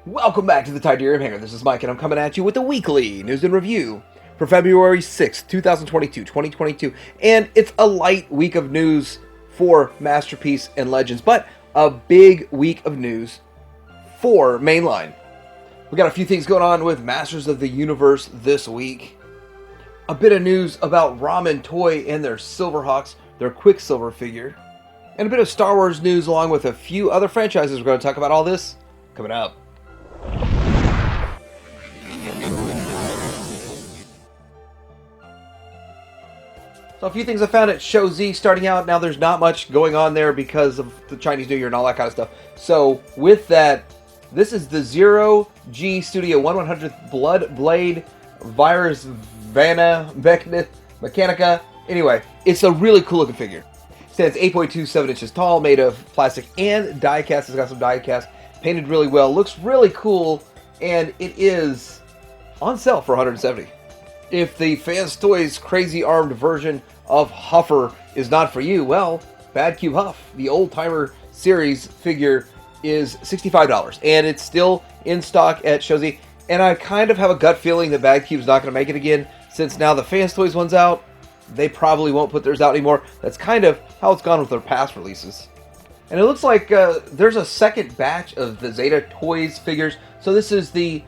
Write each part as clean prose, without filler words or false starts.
Welcome back to the Tiberium Hangar. This is Mike, and I'm coming at you with a weekly news and review for February 6th, 2022. And it's a light week of news for Masterpiece and Legends, but a big week of news for Mainline. We got a few things going on with Masters of the Universe this week. A bit of news about Ramen Toy and their Silverhawks, their Quicksilver figure. And a bit of Star Wars news along with a few other franchises. We're going to talk about all this coming up. So a few things I found at Show Z starting out. Now there's not much going on there because of the Chinese New Year and all that kind of stuff. So with that, this is the Zero G Studio 1/100th Blood Blade Virus Vana Mechanica. Anyway, it's a really cool looking figure. Stands 8.27 inches tall, made of plastic and die cast. It's got some die cast, painted really well, looks really cool, and it is on sale for $170. If the Fans Toys crazy armed version of Huffer is not for you, well, Bad Cube Huff, the old timer series figure, is $65, and it's still in stock at Show Z. And I kind of have a gut feeling that Bad Cube's not going to make it again, since now the Fans Toys one's out. They probably won't put theirs out anymore. That's kind of how it's gone with their past releases. And it looks like there's a second batch of the Zeta Toys figures. So this is the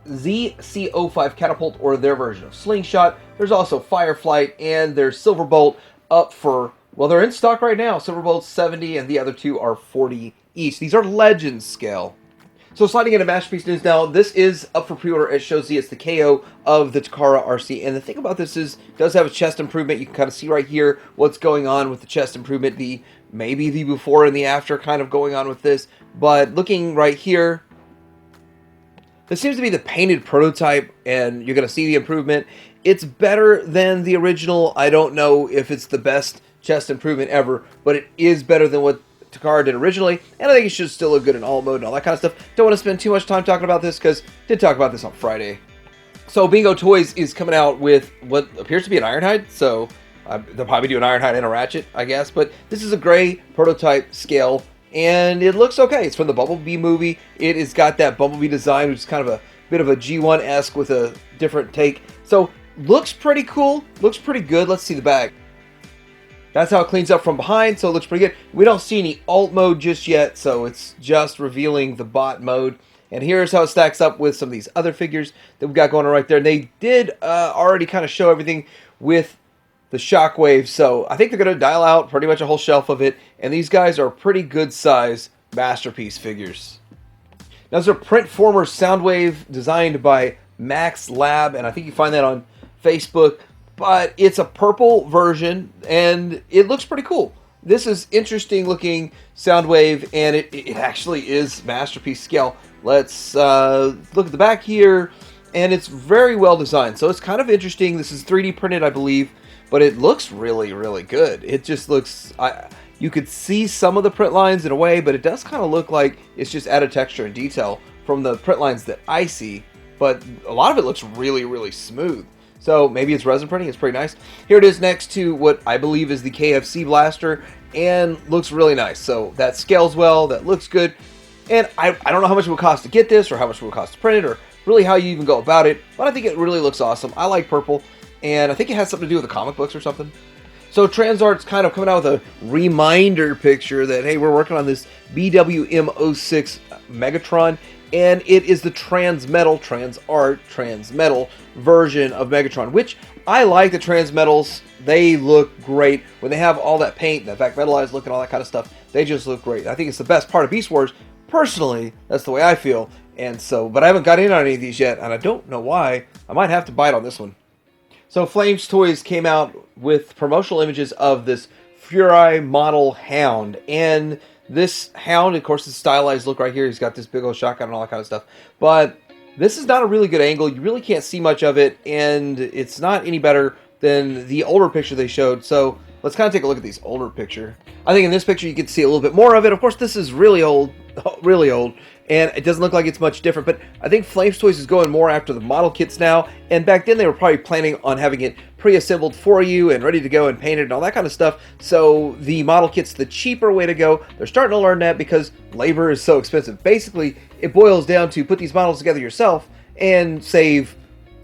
ZC05 Catapult, or their version of Slingshot. There's also Fireflight, and there's Silverbolt up for, well, they're in stock right now. Silverbolt's $70, and the other two are $40 each. These are Legends scale. So sliding into Masterpiece news now, this is up for pre-order at Show Z. It's the KO of the Takara RC. And the thing about this is, it does have a chest improvement. You can kind of see right here what's going on with the chest improvement. Maybe the before and the after kind of going on with this. But looking right here, this seems to be the painted prototype, and you're going to see the improvement. It's better than the original. I don't know if it's the best chest improvement ever, but it is better than what Takara did originally, and I think it should still look good in alt mode and all that kind of stuff. Don't want to spend too much time talking about this because I did talk about this on Friday. So Bingo Toys is coming out with what appears to be an Ironhide, so they'll probably do an Ironhide and a Ratchet, I guess, but this is a gray prototype scale, and it looks okay. It's from the Bumblebee movie. It has got that Bumblebee design, which is kind of a bit of a G1-esque with a different take. So looks pretty cool, looks pretty good. Let's see the back. That's how it cleans up from behind, so it looks pretty good. We don't see any alt mode just yet, so it's just revealing the bot mode. And here's how it stacks up with some of these other figures that we've got going on right there. And they did already kind of show everything with the Shockwave, so I think they're going to dial out pretty much a whole shelf of it. And these guys are pretty good size Masterpiece figures. Now, those are Printformer Soundwave designed by Max Lab, and I think you find that on Facebook. But it's a purple version, and it looks pretty cool. This is interesting looking Soundwave, and it actually is Masterpiece scale. Let's look at the back here, and it's very well designed. So it's kind of interesting. This is 3D printed, I believe, but it looks really, really good. It just looks, you could see some of the print lines in a way, but it does kind of look like it's just added texture and detail from the print lines that I see. But a lot of it looks really, really smooth. So maybe it's resin printing. It's pretty nice. Here it is next to what I believe is the KFC blaster, and looks really nice. So that scales well. That looks good. And I don't know how much it would cost to get this, or how much it would cost to print it, or really how you even go about it. But I think it really looks awesome. I like purple, and I think it has something to do with the comic books or something. So Transart's kind of coming out with a reminder picture that, hey, we're working on this BWM06 Megatron. And it is the Transmetal version of Megatron, which I like. The Transmetals, they look great. When they have all that paint, that back metalized look and all that kind of stuff, they just look great. I think it's the best part of Beast Wars. Personally, that's the way I feel. And so, but I haven't got in on any of these yet, and I don't know why. I might have to bite on this one. So Flames Toys came out with promotional images of this Fury model Hound, and this Hound, of course, is stylized look right here. He's got this big old shotgun and all that kind of stuff. But this is not a really good angle. You really can't see much of it, and it's not any better than the older picture they showed. So let's kind of take a look at this older picture. I think in this picture you can see a little bit more of it. Of course, this is really old, and it doesn't look like it's much different. But I think Flames Toys is going more after the model kits now, and back then they were probably planning on having it pre-assembled for you and ready to go and painted and all that kind of stuff. So the model kit's the cheaper way to go. They're starting to learn that because labor is so expensive. Basically, it boils down to put these models together yourself and save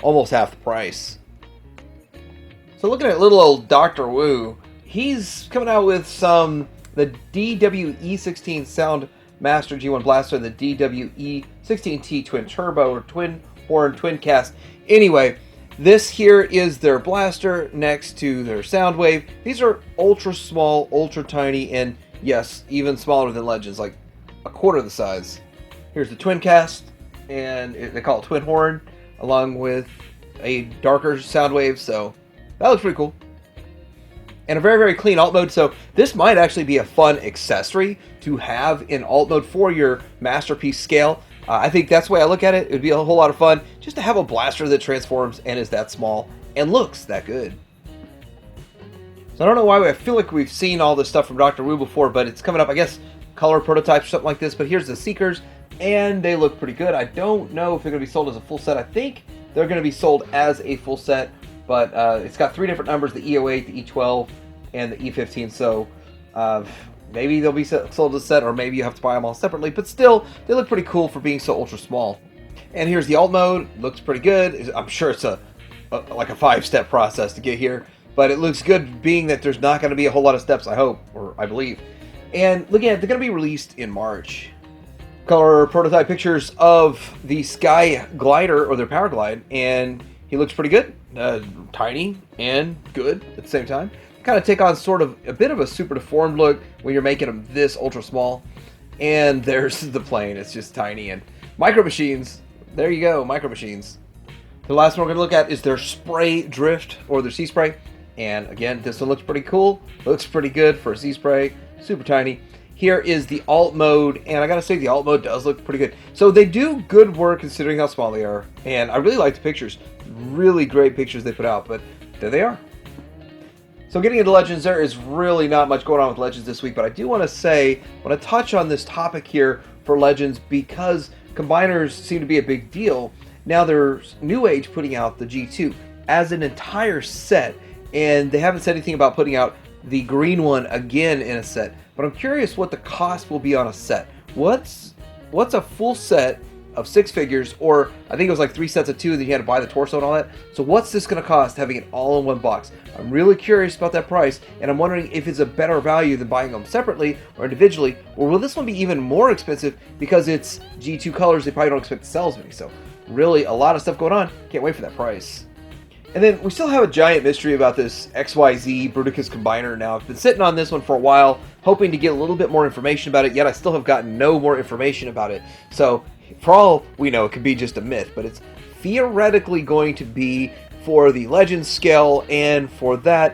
almost half the price. So looking at little old Dr. Wu, he's coming out with the DWE16 Sound Master G1 Blaster and the DWE16T Twin Turbo or Twin Horn Twin Cast. Anyway, this here is their blaster next to their Soundwave. These are ultra small, ultra tiny, and yes, even smaller than Legends, like a quarter the size. Here's the Twin Cast, and they call it Twin Horn, along with a darker Soundwave, so that looks pretty cool. And a very, very clean alt mode, so this might actually be a fun accessory to have in alt mode for your masterpiece scale. I think that's the way I look at it. It would be a whole lot of fun just to have a blaster that transforms and is that small and looks that good. So I don't know why I feel like we've seen all this stuff from Dr. Wu before, but it's coming up, I guess, color prototypes or something like this. But here's the Seekers, and they look pretty good. I don't know if they're going to be sold as a full set. I think they're going to be sold as a full set, but it's got 3 different numbers, the E08, the E12, and the E15. So maybe they'll be sold as a set, or maybe you have to buy them all separately. But still, they look pretty cool for being so ultra small. And here's the alt mode. Looks pretty good. I'm sure it's like a 5-step process to get here, but it looks good being that there's not going to be a whole lot of steps, I hope, or I believe. And looking at it, they're going to be released in March. Color prototype pictures of the Sky Glider, or their Power Glide, and he looks pretty good. Tiny and good at the same time. Kind of take on sort of a bit of a super deformed look when you're making them this ultra small. And there's the plane. It's just tiny. And Micro Machines. There you go, Micro Machines. The last one we're going to look at is their Spray Drift, or their Sea Spray. And again, this one looks pretty cool. Looks pretty good for a Sea Spray. Super tiny. Here is the alt mode, and I gotta say the alt mode does look pretty good. So they do good work considering how small they are, and I really like the pictures. Really great pictures they put out, but there they are. So getting into Legends, there is really not much going on with Legends this week, but I do want to say, I want to touch on this topic here for Legends because combiners seem to be a big deal. Now there's New Age putting out the G2 as an entire set, and they haven't said anything about putting out the green one again in a set. But I'm curious what the cost will be on a set. What's a full set of 6 figures, or I think it was like 3 sets of 2 that you had to buy the torso and all that. So what's this going to cost having it all in one box? I'm really curious about that price, and I'm wondering if it's a better value than buying them separately or individually, or will this one be even more expensive because it's G2 colors they probably don't expect to sell as many. So really a lot of stuff going on. Can't wait for that price. And then we still have a giant mystery about this XYZ Bruticus Combiner. Now, I've been sitting on this one for a while, hoping to get a little bit more information about it, yet I still have gotten no more information about it. So, for all we know, it could be just a myth, but it's theoretically going to be for the Legends scale, and for that,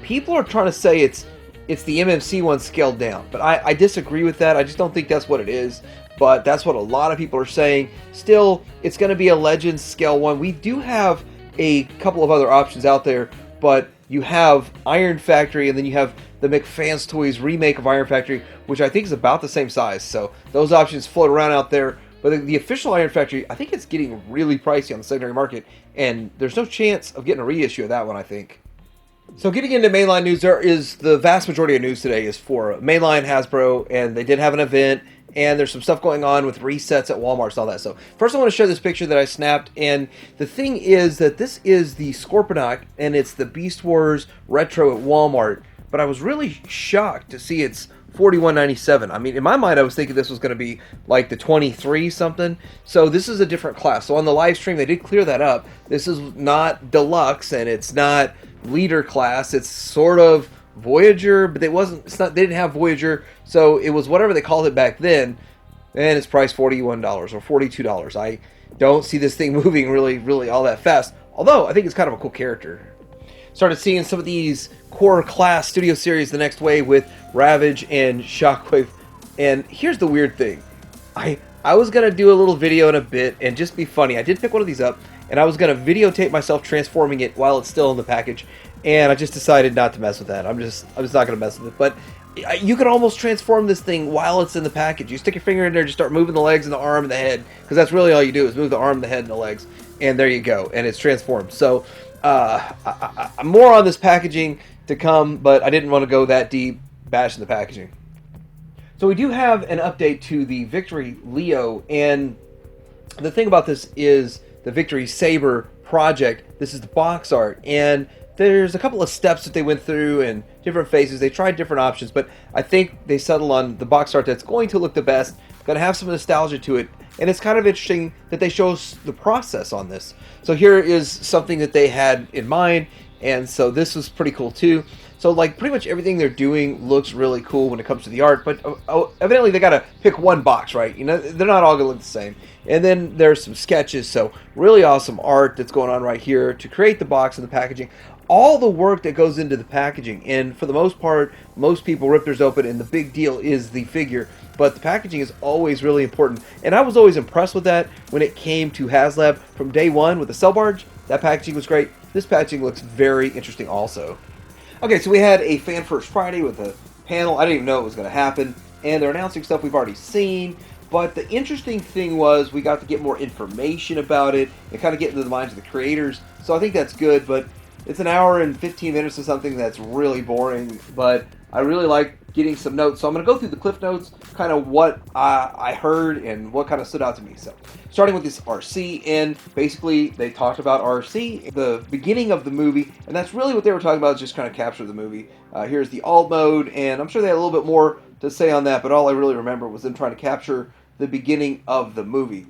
people are trying to say it's the MMC one scaled down. But I disagree with that. I just don't think that's what it is. But that's what a lot of people are saying. Still, it's going to be a Legends scale one. We do have a couple of other options out there, but you have Iron Factory, and then you have the McFans Toys remake of Iron Factory, which I think is about the same size. So those options float around out there. But the official Iron Factory, I think it's getting really pricey on the secondary market, and there's no chance of getting a reissue of that one, I think. So getting into mainline news, there is the vast majority of news today is for Mainline Hasbro, and they did have an event, and there's some stuff going on with resets at Walmart and all that. So first I want to show this picture that I snapped, and the thing is that this is the Scorponok, and it's the Beast Wars Retro at Walmart, but I was really shocked to see it's $41.97. I mean, in my mind, I was thinking this was going to be like the 23 something. So this is a different class. So on the live stream, they did clear that up. This is not deluxe, and it's not leader class. It's sort of Voyager, but they didn't have Voyager, so it was whatever they called it back then, and it's priced $41 or $42. I don't see this thing moving really all that fast, although I think it's kind of a cool character. Started seeing some of these core class studio series the next way with Ravage and Shockwave, and here's the weird thing. I was going to do a little video in a bit and just be funny. I did pick one of these up, and I was going to videotape myself transforming it while it's still in the package, and I just decided not to mess with that. I'm just not going to mess with it. But you can almost transform this thing while it's in the package. You stick your finger in there, just start moving the legs and the arm and the head, because that's really all you do is move the arm, the head, and the legs, and there you go, and it's transformed. So More on this packaging to come, but I didn't want to go that deep bashing the packaging. So we do have an update to the Victory Leo, and the thing about this is the Victory Saber project. This is the box art, and there's a couple of steps that they went through and different phases. They tried different options, but I think they settled on the box art that's going to look the best, going to have some nostalgia to it, and it's kind of interesting that they show us the process on this. So here is something that they had in mind, and so this was pretty cool too. So like pretty much everything they're doing looks really cool when it comes to the art, but evidently they got to pick one box, right? You know, they're not all going to look the same. And then there's some sketches, so really awesome art that's going on right here to create the box and the packaging. All the work that goes into the packaging, and for the most part, most people rip theirs open, and the big deal is the figure. But the packaging is always really important, and I was always impressed with that when it came to HasLab from day one with the cell barge. That packaging was great. This packaging looks very interesting also. Okay, so we had a Fan First Friday with a panel. I didn't even know it was going to happen, and they're announcing stuff we've already seen. But the interesting thing was we got to get more information about it and kind of get into the minds of the creators. So I think that's good, but it's an hour and 15 minutes of something that's really boring. But I really like getting some notes. So I'm going to go through the cliff notes, kind of what I heard and what kind of stood out to me. So starting with this RC, and basically they talked about RC, the beginning of the movie, and that's really what they were talking about, is just kind of capture the movie. Here's the alt mode, and I'm sure they had a little bit more to say on that, but all I really remember was them trying to capture the beginning of the movie.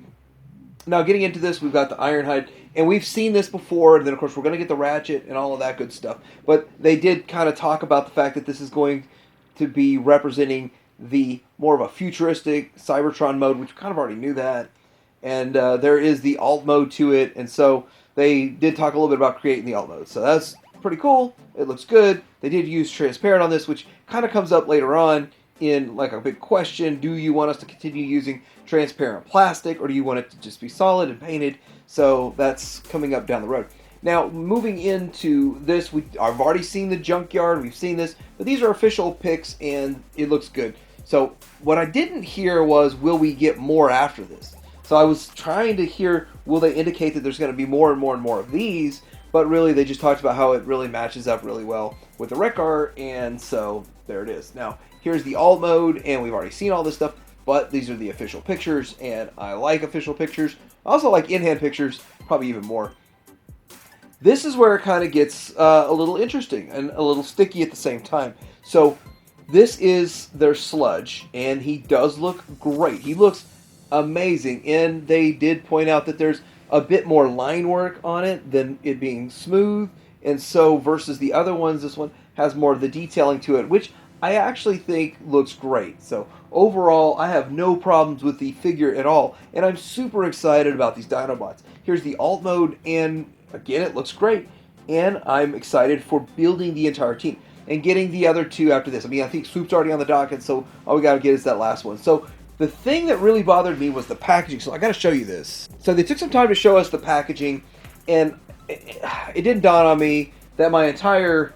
Now getting into this, we've got the Ironhide, and we've seen this before, and then of course we're going to get the Ratchet and all of that good stuff, but they did kind of talk about the fact that this is going to be representing the more of a futuristic Cybertron mode, which we kind of already knew that, and there is the alt mode to it, and so they did talk a little bit about creating the alt mode, so that's pretty cool. It looks good. They did use transparent on this, which kind of comes up later on in like a big question. Do you want us to continue using transparent plastic, or do you want it to just be solid and painted? So that's coming up down the road. Now, moving into this, I've already seen the junkyard, we've seen this, but these are official pics, and it looks good. So what I didn't hear was, will we get more after this? So I was trying to hear, will they indicate that there's going to be more and more and more of these? But really, they just talked about how it really matches up really well with the Wreck-Ar, and so there it is. Now, here's the alt mode, and we've already seen all this stuff, but these are the official pictures, and I like official pictures. I also like in-hand pictures, probably even more. This is where it kind of gets a little interesting and a little sticky at the same time. So this is their Sludge, and he does look great. He looks amazing, and they did point out that there's a bit more line work on it than it being smooth, and so versus the other ones, this one has more of the detailing to it, which I actually think looks great. So overall, I have no problems with the figure at all, and I'm super excited about these Dinobots. Here's the alt mode, and again, it looks great, and I'm excited for building the entire team and getting the other two after this. I mean, I think Swoop's already on the docket, so all we got to get is that last one. So the thing that really bothered me was the packaging, so I got to show you this. So they took some time to show us the packaging, and it didn't dawn on me that my entire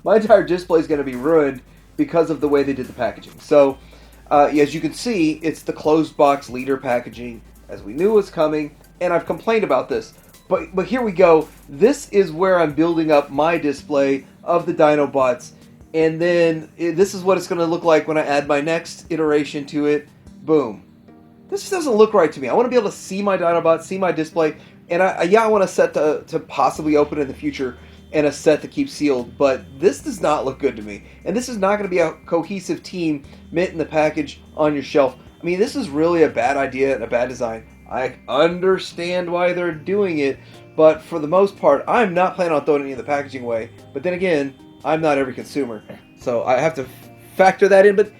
display is going to be ruined because of the way they did the packaging. So as you can see, it's the closed box leader packaging, as we knew was coming, and I've complained about this. But here we go. This is where I'm building up my display of the Dinobots, and then this is what it's going to look like when I add my next iteration to it. Boom. This doesn't look right to me. I want to be able to see my Dinobots, see my display, and I want a set to possibly open in the future and a set to keep sealed, but this does not look good to me. And this is not going to be a cohesive team mint in the package on your shelf. I mean, this is really a bad idea and a bad design. I understand why they're doing it, but for the most part, I'm not planning on throwing any of the packaging away. But then again, I'm not every consumer, so I have to factor that in, but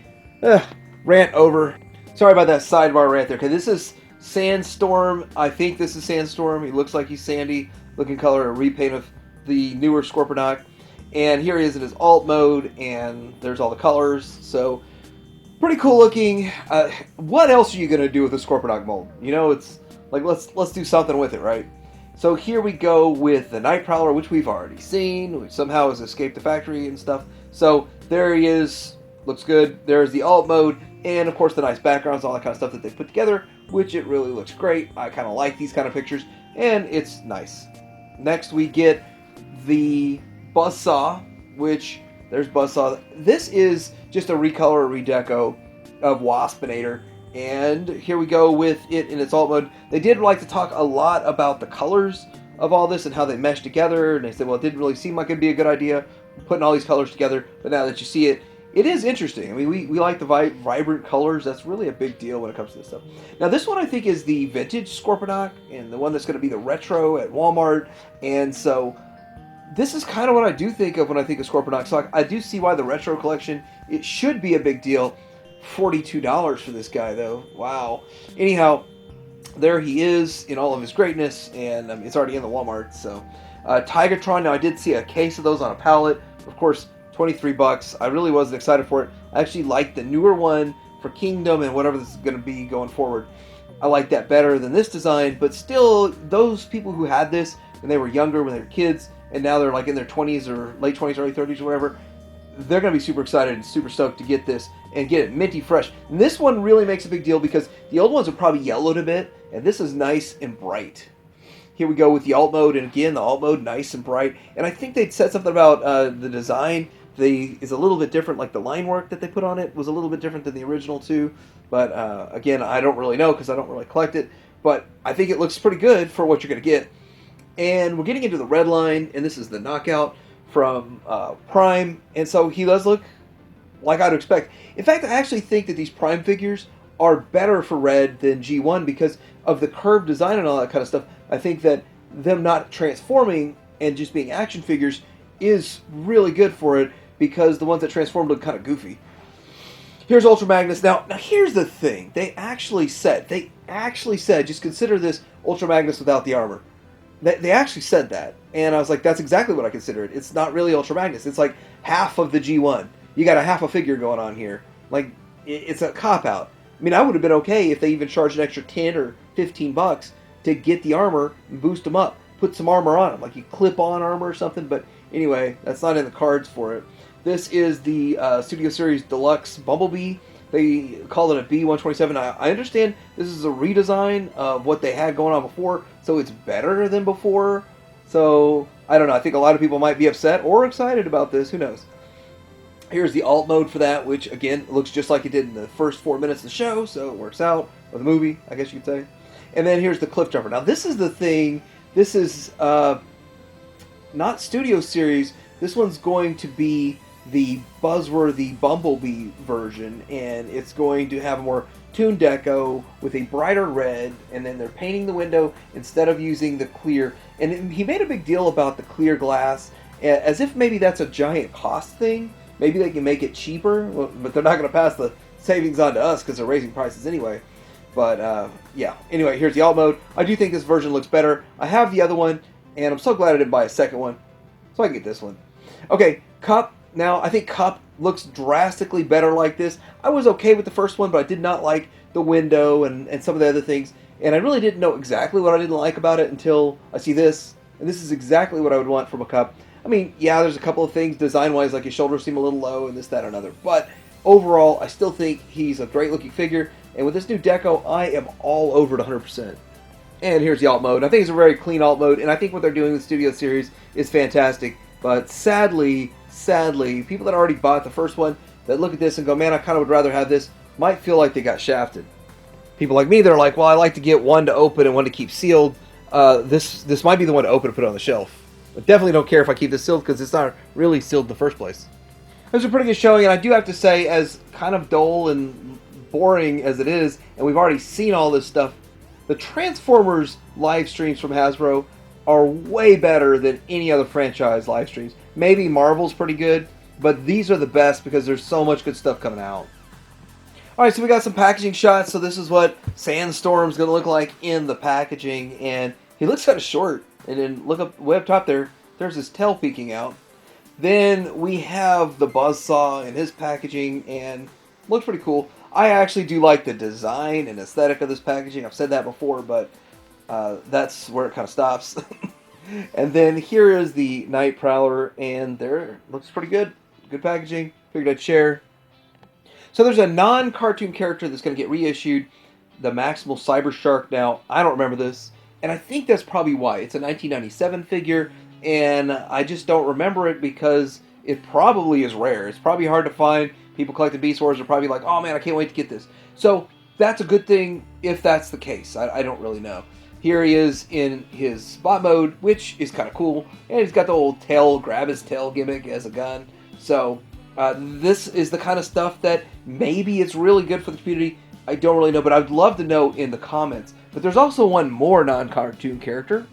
rant over. Sorry about that sidebar rant there. Okay, this is Sandstorm. I think this is Sandstorm. He looks like he's Sandy. Looking color, a repaint of the newer Scorponok. And here he is in his alt mode, and there's all the colors. So pretty cool looking. What else are you gonna do with a Scorponok mold? You know, it's like let's do something with it, right? So here we go with the Night Prowler, which we've already seen, which somehow has escaped the factory and stuff. So there he is. Looks good. There's the alt mode, and of course the nice backgrounds, all that kind of stuff that they put together, which it really looks great. I kind of like these kind of pictures, and it's nice. Next we get the Buzzsaw, which there's Buzzsaw. This is just a recolor, redeco of Waspinator. And here we go with it in its alt mode. They did like to talk a lot about the colors of all this and how they mesh together. And they said, well, it didn't really seem like it'd be a good idea putting all these colors together. But now that you see it, it is interesting. I mean, we like the vibrant colors. That's really a big deal when it comes to this stuff. Now, this one I think is the vintage Scorponok and the one that's going to be the retro at Walmart. And so this is kind of what I do think of when I think of Scorponok. So I do see why the retro collection, it should be a big deal. $42 for this guy, though. Wow. Anyhow, there he is in all of his greatness, and it's already in the Walmart. So, Tigatron. Now, I did see a case of those on a pallet. Of course, $23. I really wasn't excited for it. I actually like the newer one for Kingdom and whatever this is going to be going forward. I like that better than this design, but still, those people who had this when they were younger, when they were kids, and now they're like in their 20s or late 20s, early 30s or whatever, they're going to be super excited and super stoked to get this and get it minty fresh. And this one really makes a big deal because the old ones are probably yellowed a bit, and this is nice and bright. Here we go with the alt mode, and again, the alt mode, nice and bright. And I think they'd said something about the design. Is a little bit different, like the line work that they put on it was a little bit different than the original too. But again, I don't really know because I don't really collect it. But I think it looks pretty good for what you're going to get. And we're getting into the red line, and this is the Knockout from Prime. And so he does look like I'd expect. In fact, I actually think that these Prime figures are better for red than G1 because of the curved design and all that kind of stuff. I think that them not transforming and just being action figures is really good for it because the ones that transform look kind of goofy. Here's Ultra Magnus. Now here's the thing. They actually said, just consider this Ultra Magnus without the armor. They actually said that. And I was like, that's exactly what I consider it. It's not really Ultra Magnus. It's like half of the G1. You got a half a figure going on here. Like, it's a cop-out. I mean, I would have been okay if they even charged an extra 10 or 15 bucks to get the armor and boost them up. Put some armor on them. Like you clip on armor or something. But anyway, that's not in the cards for it. This is the Studio Series Deluxe Bumblebee. They call it a B127. I understand this is a redesign of what they had going on before, so it's better than before. So, I don't know. I think a lot of people might be upset or excited about this. Who knows? Here's the alt mode for that, which, again, looks just like it did in the first 4 minutes of the show, so it works out. Or the movie, I guess you could say. And then here's the Cliff Jumper. Now, this is the thing. This is not Studio Series. This one's going to be the buzzworthy Bumblebee version, and it's going to have a more tuned deco with a brighter red, and then they're painting the window instead of using the clear. And he made a big deal about the clear glass, as if maybe that's a giant cost thing. Maybe they can make it cheaper, but they're not going to pass the savings on to us because they're raising prices anyway. But yeah, anyway, here's the alt mode. I do think this version looks better. I have the other one, and I'm so glad I didn't buy a second one, so I can get this one. Okay, Cup. Now, I think Cup looks drastically better like this. I was okay with the first one, but I did not like the window and some of the other things. And I really didn't know exactly what I didn't like about it until I see this. And this is exactly what I would want from a Cup. I mean, yeah, there's a couple of things design-wise, like his shoulders seem a little low and this, that, and another. But overall, I still think he's a great-looking figure. And with this new deco, I am all over it 100%. And here's the alt mode. I think it's a very clean alt mode. And I think what they're doing with Studio Series is fantastic. But sadly, people that already bought the first one that look at this and go, man, I kind of would rather have this, might feel like they got shafted. People like me that are like, well, I like to get one to open and one to keep sealed. This might be the one to open and put on the shelf. But definitely don't care if I keep this sealed because it's not really sealed in the first place. It was a pretty good showing, and I do have to say, as kind of dull and boring as it is, and we've already seen all this stuff, the Transformers live streams from Hasbro are way better than any other franchise live streams. Maybe Marvel's pretty good, but these are the best because there's so much good stuff coming out. Alright, so we got some packaging shots. So this is what Sandstorm's going to look like in the packaging. And he looks kind of short. And then look up way up top there. There's his tail peeking out. Then we have the Buzzsaw in his packaging. And looks pretty cool. I actually do like the design and aesthetic of this packaging. I've said that before, but that's where it kind of stops. And then here is the Night Prowler, and there, looks pretty good. Good packaging. Figured I'd share. So there's a non-cartoon character that's going to get reissued, the Maximal Cyber Shark. Now, I don't remember this, and I think that's probably why. It's a 1997 figure. and I just don't remember it because it probably is rare. It's probably hard to find. People collecting Beast Wars are probably like, oh man, I can't wait to get this. So that's a good thing if that's the case. I don't really know. Here he is in his spot mode, which is kind of cool. And he's got the old tail, grab his tail gimmick as a gun. So this is the kind of stuff that maybe it's really good for the community. I don't really know, but I'd love to know in the comments. But there's also one more non-cartoon character.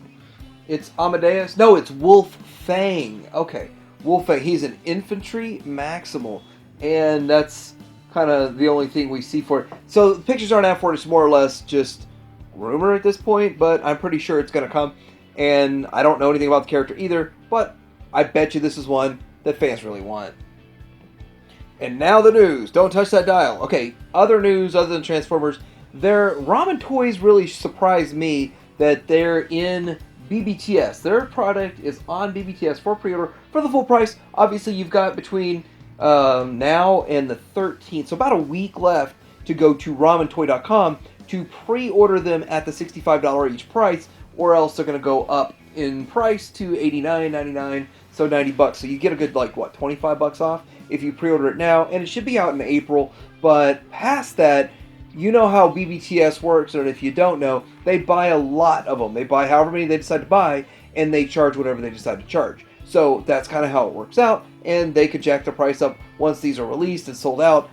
It's Amadeus. No, it's Wolf Fang. Okay, Wolf Fang. He's an infantry maximal. And that's kind of the only thing we see for it. So the pictures aren't out for it. It's more or less just rumor at this point, but I'm pretty sure it's going to come. And I don't know anything about the character either, but I bet you this is one that fans really want. And now the news. Don't touch that dial. Okay, other news other than Transformers. Their Ramen Toys really surprised me that they're in BBTS. Their product is on BBTS for pre-order for the full price. Obviously, you've got between now and the 13th, so about a week left to go to ramentoy.com to pre-order them at the $65 each price, or else they're going to go up in price to $89, $99, so $90. So you get a good, like, what, $25 off if you pre-order it now, and it should be out in April. But past that, you know how BBTS works, and if you don't know, they buy a lot of them. They buy however many they decide to buy, and they charge whatever they decide to charge. So that's kind of how it works out, and they could jack the price up once these are released and sold out.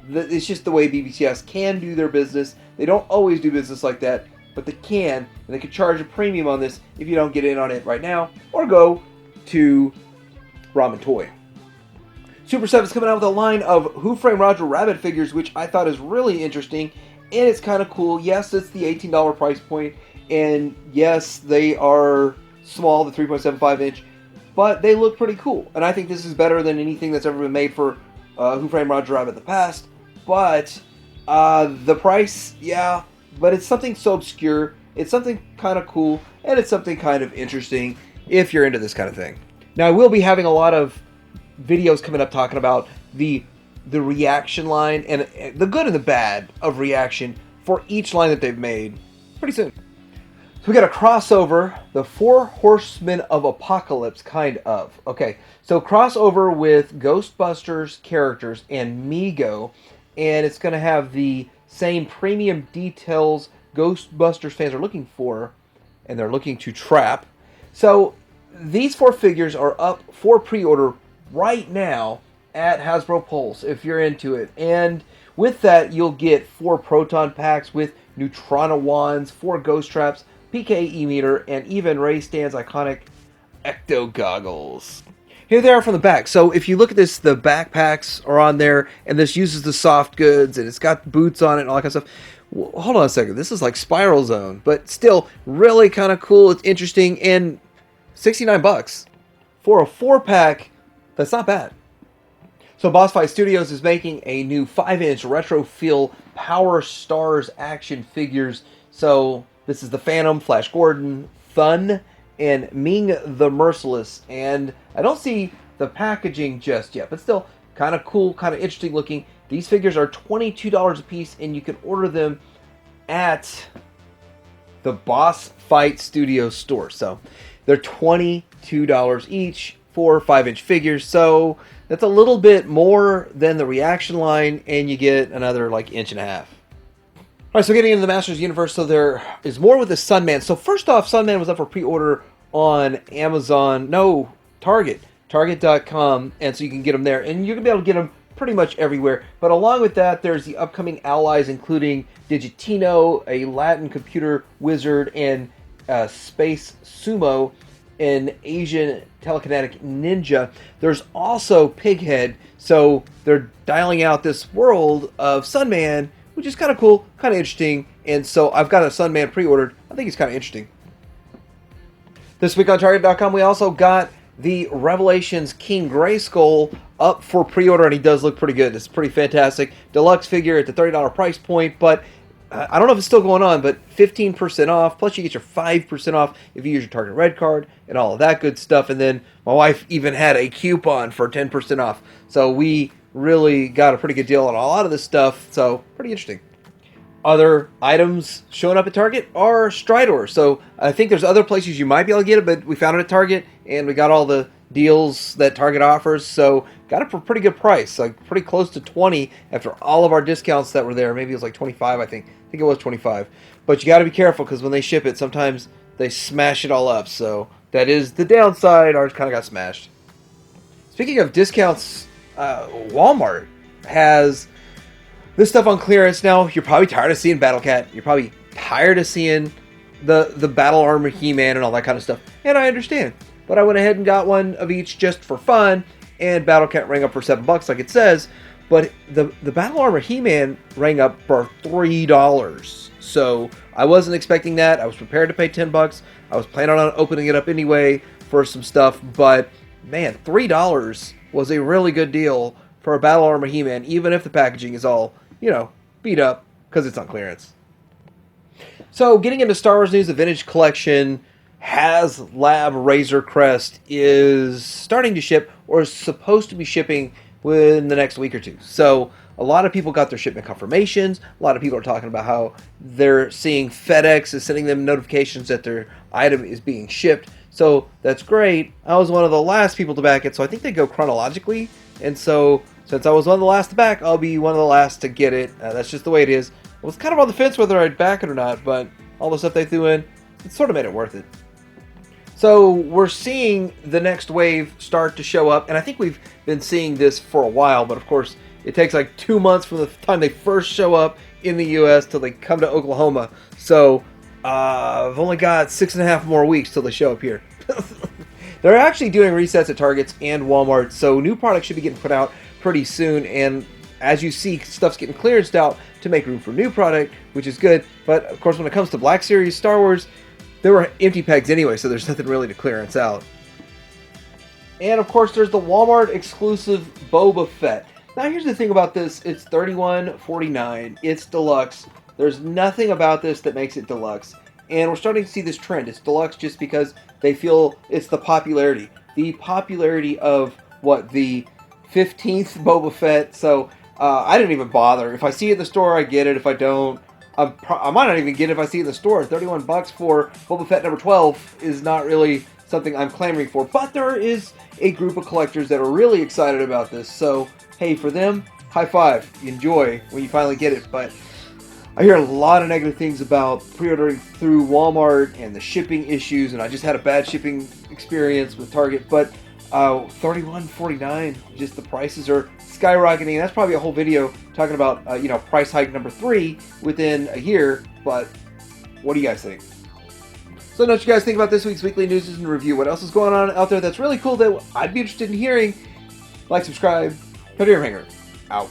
It's just the way BBTS can do their business. They don't always do business like that, but they can, and they can charge a premium on this if you don't get in on it right now, or go to Ramen Toy. Super 7's coming out with a line of Who Framed Roger Rabbit figures, which I thought is really interesting, and it's kind of cool. Yes, it's the $18 price point, and yes, they are small, the 3.75 inch, but they look pretty cool, and I think this is better than anything that's ever been made for Who Framed Roger Rabbit in the past. But the price, yeah, but it's something so obscure, it's something kind of cool, and it's something kind of interesting if you're into this kind of thing. Now, I will be having a lot of videos coming up talking about the reaction line and the good and the bad of reaction for each line that they've made pretty soon. So we got a crossover, the Four Horsemen of Apocalypse, kind of. Okay, so crossover with Ghostbusters characters and Mego, and it's going to have the same premium details Ghostbusters fans are looking for, and they're looking to trap. So these four figures are up for pre-order right now at Hasbro Pulse, if you're into it. And with that, you'll get 4 proton packs with Neutrona wands, 4 ghost traps, PKE meter, and even Ray Stan's iconic Ecto goggles. Here they are from the back. So if you look at this, the backpacks are on there, and this uses the soft goods, and it's got boots on it and all that kind of stuff. Well, hold on a second. This is like Spiral Zone, but still really kind of cool. It's interesting, and $69 for a 4-pack. That's not bad. So Boss Fight Studios is making a new 5-inch retro feel Power Stars action figures. So this is the Phantom, Flash Gordon, Thun, and Ming the Merciless. And I don't see the packaging just yet, but still kind of cool, kind of interesting looking. These figures are $22 a piece, and you can order them at the Boss Fight Studios store. So they're $22 each for 5-inch figures. So that's a little bit more than the reaction line, and you get another like inch and a half. All right, so getting into the Masters Universe, so there is more with the Sunman. So first off, Sunman was up for pre-order on Amazon, no, Target, Target.com, and so you can get them there, and you're going to be able to get them pretty much everywhere. But along with that, there's the upcoming allies, including Digitino, a Latin computer wizard, and Space Sumo, an Asian telekinetic ninja. There's also Pighead, so they're dialing out this world of Sunman, which is kind of cool, kind of interesting, and so I've got a Sunman pre-ordered. I think it's kind of interesting. This week on Target.com, we also got the Revelations King Grayskull up for pre-order, and he does look pretty good. It's pretty fantastic. Deluxe figure at the $30 price point, but I don't know if it's still going on, but 15% off, plus you get your 5% off if you use your Target Red card and all of that good stuff. And then my wife even had a coupon for 10% off. So we really got a pretty good deal on a lot of this stuff, so pretty interesting. other items showing up at Target are Stridor. So I think there's other places you might be able to get it, but we found it at Target, and we got all the deals that Target offers. So got it for a pretty good price, like pretty close to 20 after all of our discounts that were there. Maybe it was like 25, I think. I think it was 25. But you got to be careful because when they ship it, sometimes they smash it all up. So that is the downside. Ours kind of got smashed. Speaking of discounts, Walmart has this stuff on clearance now. You're probably tired of seeing Battle Cat. You're probably tired of seeing the Battle Armor He-Man and all that kind of stuff. And I understand. But I went ahead and got one of each just for fun. And Battle Cat rang up for $7 like it says. But the Battle Armor He-Man rang up for $3. So I wasn't expecting that. I was prepared to pay $10. I was planning on opening it up anyway for some stuff. But man, $3 was a really good deal for a Battle Armor He-Man, even if the packaging is all, beat up because it's on clearance. So, getting into Star Wars news, the Vintage Collection HasLab Razor Crest is starting to ship, or is supposed to be shipping within the next week or two. So, a lot of people got their shipment confirmations. A lot of people are talking about how they're seeing FedEx is sending them notifications that their item is being shipped. So, that's great. I was one of the last people to back it, so I think they go chronologically. And so, since I was one of the last to back, I'll be one of the last to get it. That's just the way it is. I was kind of on the fence whether I'd back it or not, but all the stuff they threw in, it sort of made it worth it. So we're seeing the next wave start to show up, and I think we've been seeing this for a while, but of course it takes like 2 months from the time they first show up in the US till they come to Oklahoma. So I've only got 6.5 more weeks till they show up here. They're actually doing resets at Targets and Walmart, so new products should be getting put out pretty soon, and as you see, stuff's getting clearanced out to make room for new product, which is good. But of course, when it comes to Black Series Star Wars, there were empty pegs anyway, so there's nothing really to clearance out. And of course, there's the Walmart exclusive Boba Fett. Now, here's the thing about this: it's $31.49. It's deluxe. There's nothing about this that makes it deluxe, and we're starting to see this trend. It's deluxe just because they feel it's the popularity of the 15th Boba Fett. So I didn't even bother. If I see it in the store, I get it. If I don't, I might not even get it if I see it in the store. $31 for Boba Fett number 12 is not really something I'm clamoring for. But there is a group of collectors that are really excited about this. So, hey, for them, high five. Enjoy when you finally get it. But I hear a lot of negative things about pre-ordering through Walmart and the shipping issues. And I just had a bad shipping experience with Target. But $31.49, just the prices are skyrocketing. That's probably a whole video talking about price hike number 3 within a year. But what do you guys think? So let me know what you guys think about this week's weekly news and review. What else is going on out there that's really cool that I'd be interested in hearing? Like, subscribe, put your finger out.